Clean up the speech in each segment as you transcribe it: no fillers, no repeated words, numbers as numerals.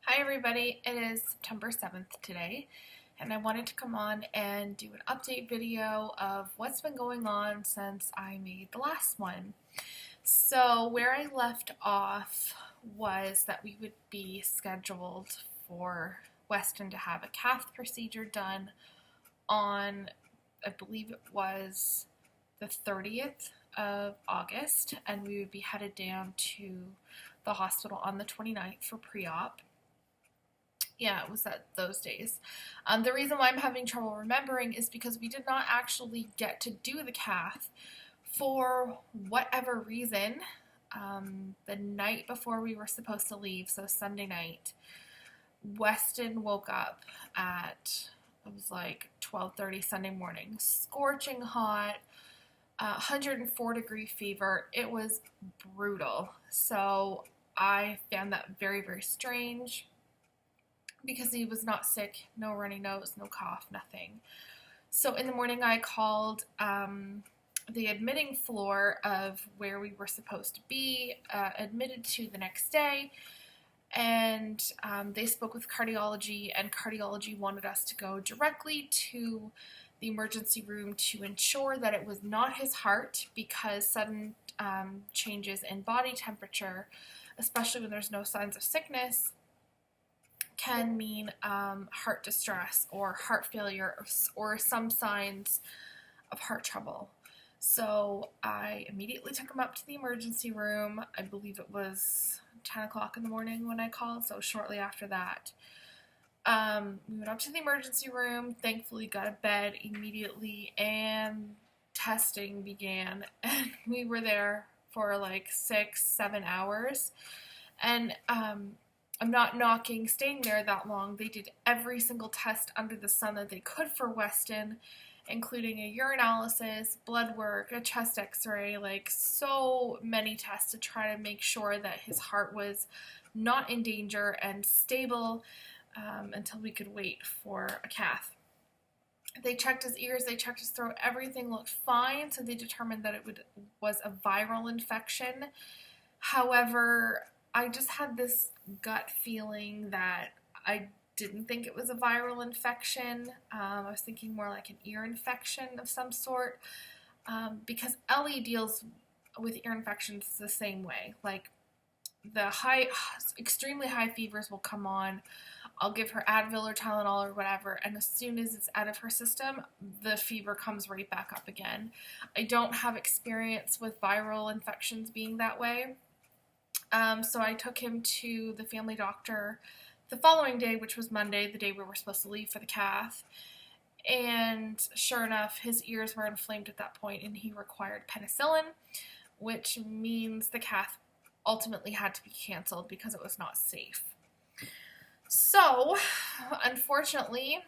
Hi everybody, it is September 7th today, and I wanted to come on and do an update video of what's been going on since I made the last one. So where I left off was that we would be scheduled for Weston to have a cath procedure done on, I believe it was the 30th of August, and we would be headed down to the hospital on the 29th for pre-op. Yeah, it was those days. The reason why I'm having trouble remembering is because we did not actually get to do the cath for whatever reason. The night before we were supposed to leave, so Sunday night, Weston woke up at, it was like 12:30 Sunday morning, scorching hot, 104-degree fever. It was brutal. So I found that very, very strange, because he was not sick, no runny nose, no cough, nothing. So in the morning I called the admitting floor of where we were supposed to be, admitted to the next day, and they spoke with cardiology, and cardiology wanted us to go directly to the emergency room to ensure that it was not his heart, because sudden changes in body temperature, especially when there's no signs of sickness, can mean heart distress or heart failure or some signs of heart trouble. So I immediately took him up to the emergency room. I believe it was 10 o'clock in the morning when I called, so shortly after that. We went up to the emergency room, thankfully got a bed immediately, and testing began. And we were there for like 6-7 hours. And I'm not knocking staying there that long. They did every single test under the sun that they could for Weston, including a urinalysis, blood work, a chest x-ray, like so many tests to try to make sure that his heart was not in danger and stable until we could wait for a cath. They checked his ears, they checked his throat, everything looked fine, so they determined that it was a viral infection. However, I just had this gut feeling that I didn't think it was a viral infection. I was thinking more like an ear infection of some sort, because Ellie deals with ear infections the same way. Like, the extremely high fevers will come on. I'll give her Advil or Tylenol or whatever, and as soon as it's out of her system, the fever comes right back up again. I don't have experience with viral infections being that way. So I took him to the family doctor the following day, which was Monday, the day we were supposed to leave for the cath. And sure enough, his ears were inflamed at that point, and he required penicillin, which means the cath ultimately had to be canceled because it was not safe. So, unfortunately,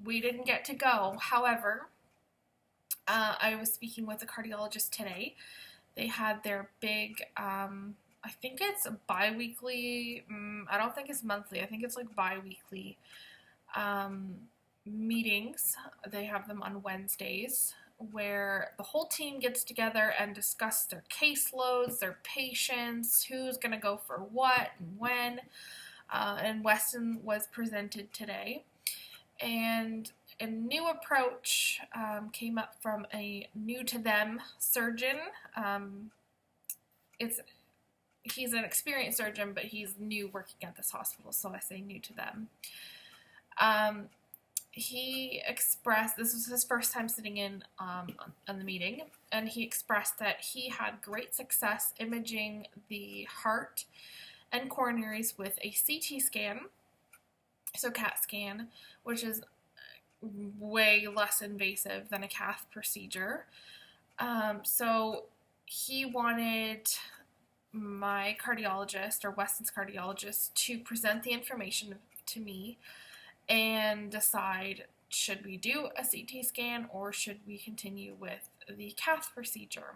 we didn't get to go. However, I was speaking with a cardiologist today. They had their big, I think it's bi-weekly, I don't think it's monthly, I think it's like bi-weekly meetings. They have them on Wednesdays, where the whole team gets together and discuss their caseloads, their patients, who's going to go for what and when. And Weston was presented today. And a new approach came up from a new-to-them surgeon. He's an experienced surgeon, but he's new working at this hospital, so I say new to them. He expressed, this was his first time sitting in on the meeting, and he expressed that he had great success imaging the heart and coronaries with a CT scan, so CAT scan, which is way less invasive than a cath procedure. So he wanted my cardiologist, or Weston's cardiologist, to present the information to me and decide, should we do a CT scan or should we continue with the cath procedure.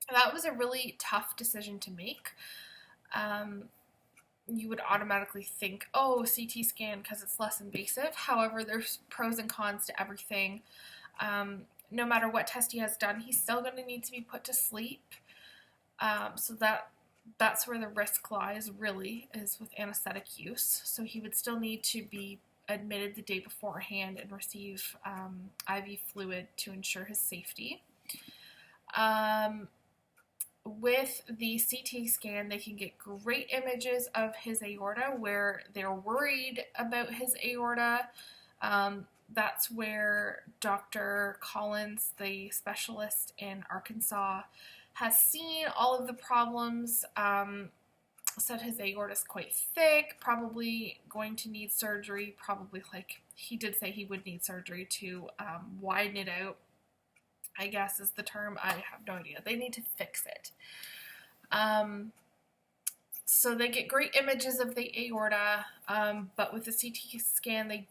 That was a really tough decision to make. You would automatically think, oh, CT scan because it's less invasive. However, there's pros and cons to everything. No matter what test he has done, he's still going to need to be put to sleep. So that that's where the risk lies, really, is with anesthetic use. So he would still need to be admitted the day beforehand and receive IV fluid to ensure his safety. With the CT scan, they can get great images of his aorta where they're worried about his aorta. That's where Dr. Collins, the specialist in Arkansas, has seen all of the problems, said his aorta is quite thick, probably going to need surgery, probably, like, he did say he would need surgery to widen it out, I guess is the term. I have no idea. They need to fix it. So they get great images of the aorta, but with the CT scan, they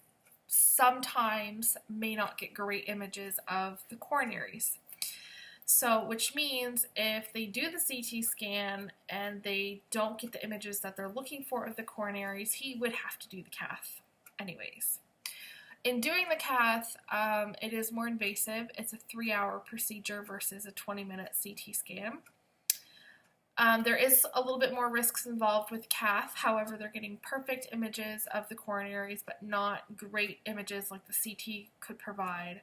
sometimes may not get great images of the coronaries. So, which means if they do the CT scan and they don't get the images that they're looking for of the coronaries, he would have to do the cath anyways. In doing the cath, it is more invasive. It's a 3-hour procedure versus a 20-minute CT scan. There is a little bit more risks involved with cath. However, they're getting perfect images of the coronaries, but not great images like the CT could provide,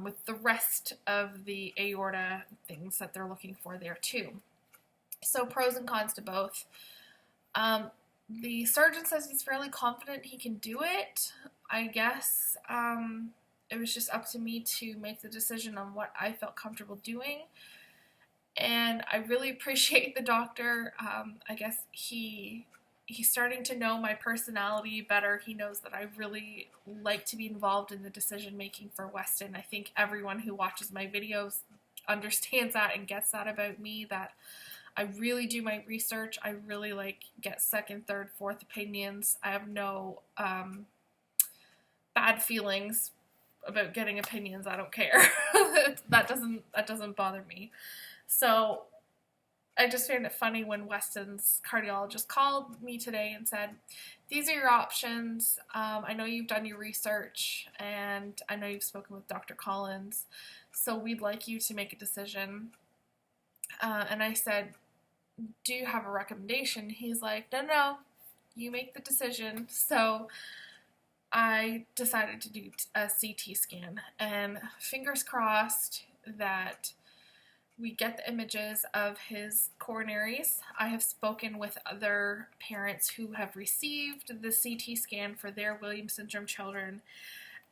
with the rest of the aorta things that they're looking for there too. So pros and cons to both. The surgeon says he's fairly confident he can do it. I guess it was just up to me to make the decision on what I felt comfortable doing. And I really appreciate the doctor. I guess he's starting to know my personality better. He knows that I really like to be involved in the decision making for Weston. I think everyone who watches my videos understands that and gets that about me, that I really do my research. I really get second, third, fourth opinions. I have no bad feelings about getting opinions. I don't care. That doesn't bother me. So I just found it funny when Weston's cardiologist called me today and said, these are your options. I know you've done your research and I know you've spoken with Dr. Collins, so we'd like you to make a decision. And I said, do you have a recommendation? He's like, no, you make the decision. So I decided to do a CT scan, and fingers crossed that we get the images of his coronaries. I have spoken with other parents who have received the CT scan for their Williams syndrome children,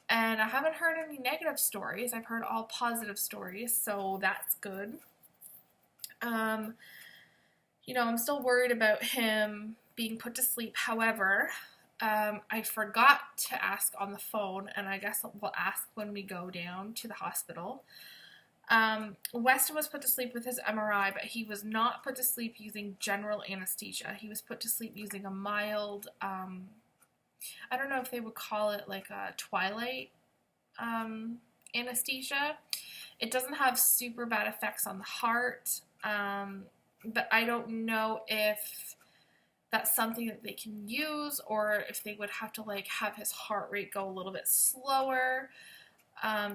and I haven't heard any negative stories. I've heard all positive stories, so that's good. I'm still worried about him being put to sleep. However, I forgot to ask on the phone, and I guess we'll ask when we go down to the hospital. Weston was put to sleep with his MRI, but he was not put to sleep using general anesthesia. He was put to sleep using a mild, I don't know if they would call it like a twilight anesthesia. It doesn't have super bad effects on the heart, but I don't know if that's something that they can use or if they would have to have his heart rate go a little bit slower.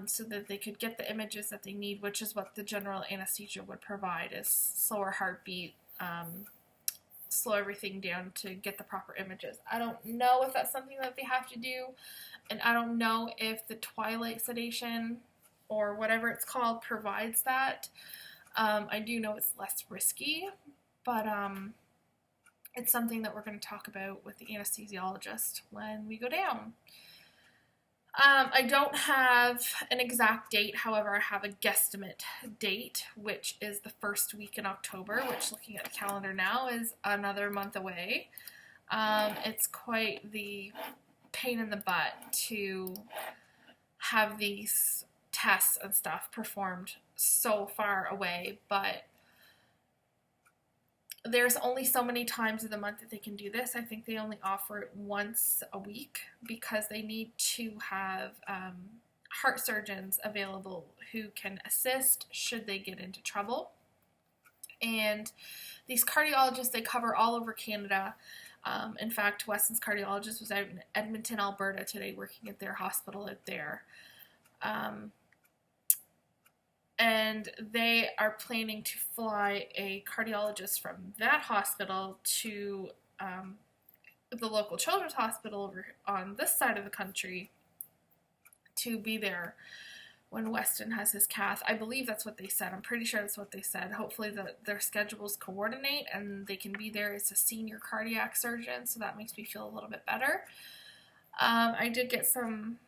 So that they could get the images that they need, which is what the general anesthesia would provide, is slower heartbeat, slow everything down to get the proper images. I don't know if that's something that they have to do, and I don't know if the twilight sedation or whatever it's called provides that. I do know it's less risky, but it's something that we're going to talk about with the anesthesiologist when we go down. I don't have an exact date, however, I have a guesstimate date, which is the first week in October, which, looking at the calendar now, is another month away. It's quite the pain in the butt to have these tests and stuff performed so far away, but there's only so many times of the month that they can do this. I think they only offer it once a week because they need to have heart surgeons available who can assist should they get into trouble. And these cardiologists, they cover all over Canada. In fact, Weston's cardiologist was out in Edmonton, Alberta today working at their hospital out there. and they are planning to fly a cardiologist from that hospital to the local children's hospital over on this side of the country to be there when Weston has his cath. I believe that's what they said. I'm pretty sure that's what they said. Hopefully their schedules coordinate and they can be there as a senior cardiac surgeon, so that makes me feel a little bit better. I did get some,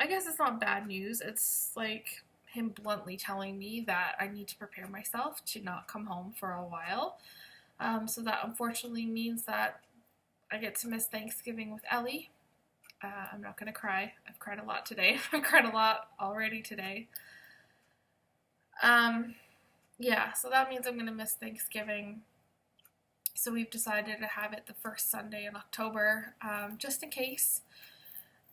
I guess it's not bad news. It's like him bluntly telling me that I need to prepare myself to not come home for a while. So that unfortunately means that I get to miss Thanksgiving with Ellie. I'm not going to cry. I've cried a lot today. I've cried a lot already today. Yeah, so that means I'm going to miss Thanksgiving. So we've decided to have it the first Sunday in October, just in case.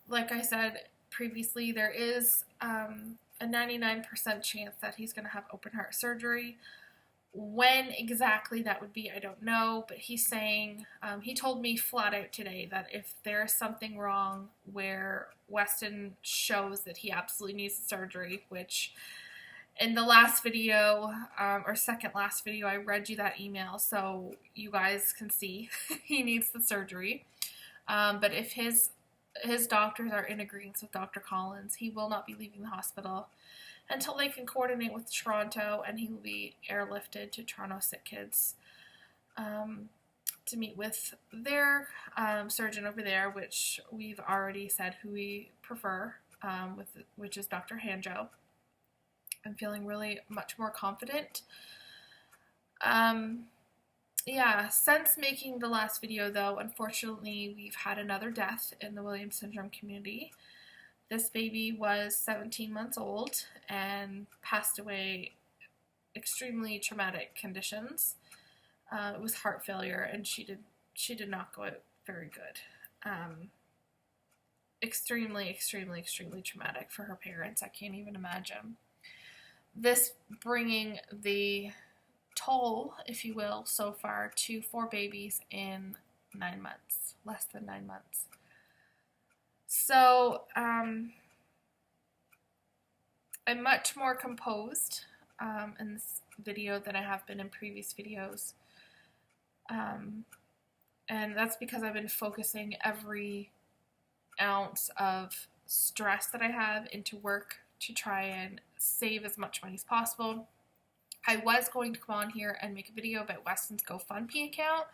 Like I said previously, there is a 99% chance that he's going to have open heart surgery. When exactly that would be, I don't know, but he's saying, he told me flat out today that if there's something wrong where Weston shows that he absolutely needs the surgery, which in the last video, or second last video, I read you that email so you guys can see he needs the surgery. But if his doctors are in agreement with Dr. Collins, he will not be leaving the hospital until they can coordinate with Toronto, and he will be airlifted to Toronto Sick Kids to meet with their surgeon over there, which we've already said who we prefer, which is Dr. Hanjo. I'm feeling really much more confident. Yeah, since making the last video, though, unfortunately, we've had another death in the Williams syndrome community. This baby was 17 months old and passed away extremely traumatic conditions. It was heart failure, and she did not go out very good. Extremely traumatic for her parents. I can't even imagine. This bringing the toll, if you will, so far to 4 babies in 9 months, less than 9 months. So, I'm much more composed in this video than I have been in previous videos. And that's because I've been focusing every ounce of stress that I have into work to try and save as much money as possible. I was going to come on here and make a video about Weston's GoFundMe account,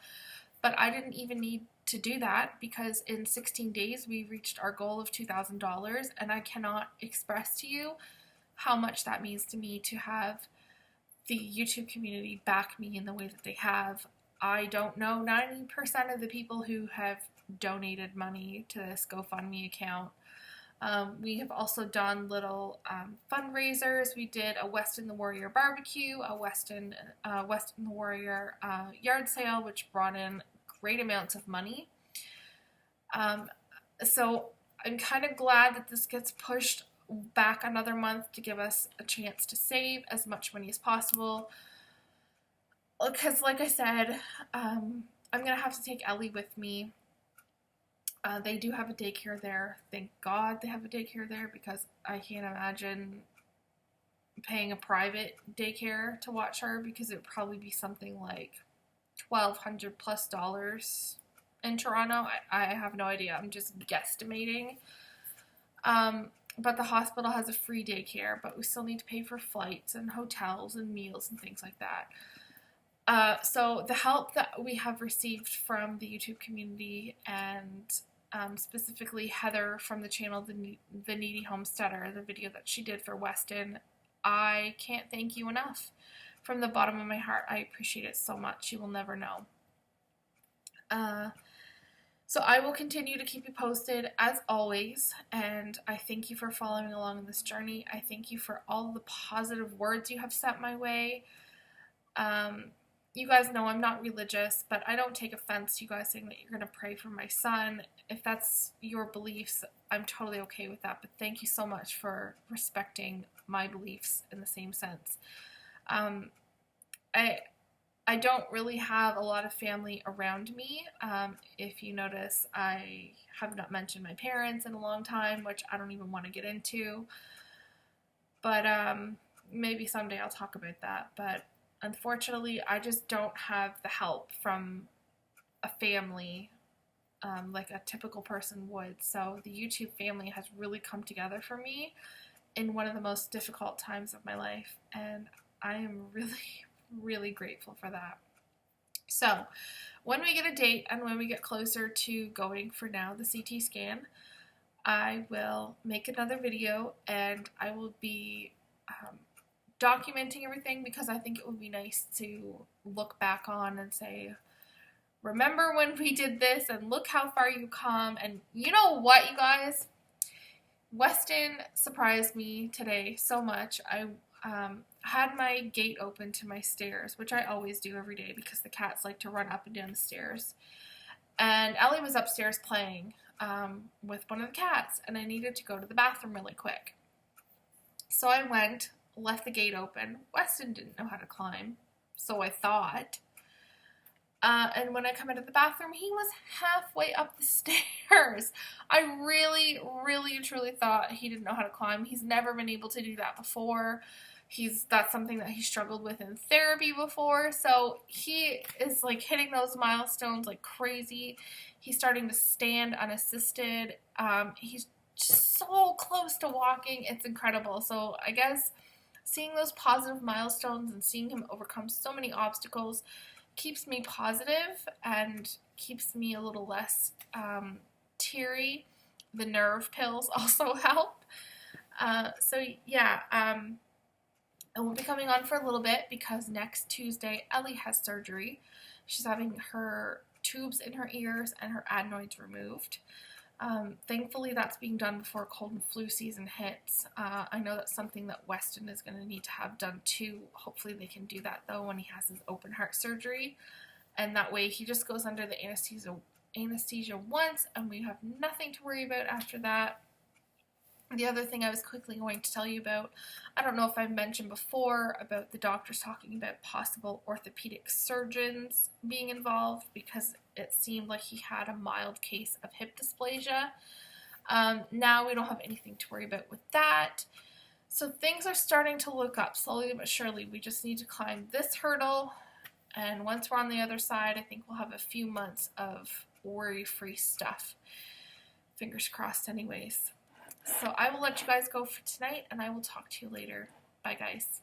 but I didn't even need to do that because in 16 days we reached our goal of $2,000, and I cannot express to you how much that means to me to have the YouTube community back me in the way that they have. I don't know 90% of the people who have donated money to this GoFundMe account. We have also done little fundraisers. We did a Weston the Warrior barbecue, a Weston the Warrior yard sale, which brought in great amounts of money. So I'm kind of glad that this gets pushed back another month to give us a chance to save as much money as possible. Because like I said, I'm going to have to take Ellie with me. They do have a daycare there. Thank God they have a daycare there, because I can't imagine paying a private daycare to watch her, because it would probably be something like $1,200 plus in Toronto. I have no idea. I'm just guesstimating. But the hospital has a free daycare, but we still need to pay for flights and hotels and meals and things like that. So the help that we have received from the YouTube community, and specifically Heather from the channel The Needy Homesteader, the video that she did for Weston, I can't thank you enough. From the bottom of my heart, I appreciate it so much. You will never know. So I will continue to keep you posted as always, and I thank you for following along in this journey. I thank you for all the positive words you have sent my way. You guys know I'm not religious, but I don't take offense to you guys saying that you're going to pray for my son. If that's your beliefs, I'm totally okay with that, but thank you so much for respecting my beliefs in the same sense. I don't really have a lot of family around me. If you notice, I have not mentioned my parents in a long time, which I don't even want to get into. But maybe someday I'll talk about that, but unfortunately, I just don't have the help from a family like a typical person would. So the YouTube family has really come together for me in one of the most difficult times of my life, and I am really, really grateful for that. So when we get a date and when we get closer to going for now the CT scan, I will make another video and I will be documenting everything, because I think it would be nice to look back on and say, remember when we did this and look how far you come. And you know what, you guys? Weston surprised me today so much. I had my gate open to my stairs, which I always do every day because the cats like to run up and down the stairs. And Ellie was upstairs playing with one of the cats, and I needed to go to the bathroom really quick. So I went, left the gate open. Weston didn't know how to climb, so I thought. And when I come into the bathroom, he was halfway up the stairs. I really, really, truly thought he didn't know how to climb. He's never been able to do that before. That's something that he struggled with in therapy before. So he is like hitting those milestones like crazy. He's starting to stand unassisted. He's just so close to walking. It's incredible. So I guess seeing those positive milestones and seeing him overcome so many obstacles keeps me positive and keeps me a little less teary. The nerve pills also help. So yeah, I won't be coming on for a little bit because next Tuesday Ellie has surgery. She's having her tubes in her ears and her adenoids removed. Thankfully that's being done before cold and flu season hits. I know that's something that Weston is going to need to have done too. Hopefully they can do that though when he has his open heart surgery, and that way he just goes under the anesthesia once and we have nothing to worry about after that. The other thing I was quickly going to tell you about, I don't know if I've mentioned before about the doctors talking about possible orthopedic surgeons being involved because it seemed like he had a mild case of hip dysplasia. Now we don't have anything to worry about with that. So things are starting to look up slowly but surely. We just need to climb this hurdle, and once we're on the other side, I think we'll have a few months of worry-free stuff. Fingers crossed anyways. So I will let you guys go for tonight, and I will talk to you later. Bye, guys.